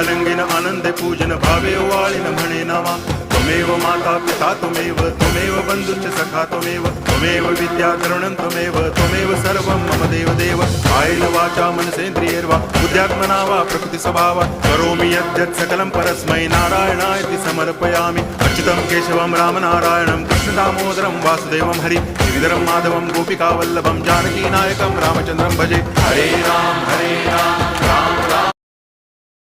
रंगीन आनंदे पूजन भावे वाळीन म्हणे नावा त्वमेव माता पिता त्वमेव बंधुश्च सखा त्वमेव विद्या तरुणं त्वमेव सर्वं मम देव कायेन वाचा मनसेन्द्रियैर्वा बुद्ध्यात्मना वा प्रकृति स्वभावात् करोमि यद्यत् सकलं परस्मै नारायणायति समर्पयामि अच्युतं केशवं रामनारायणं कृष्णदामोदरं वासुदेवं हरि श्रीधरं माधवं गोपिकावल्लभं जानकीनायकं रामचन्द्रं भजे हरे राम राम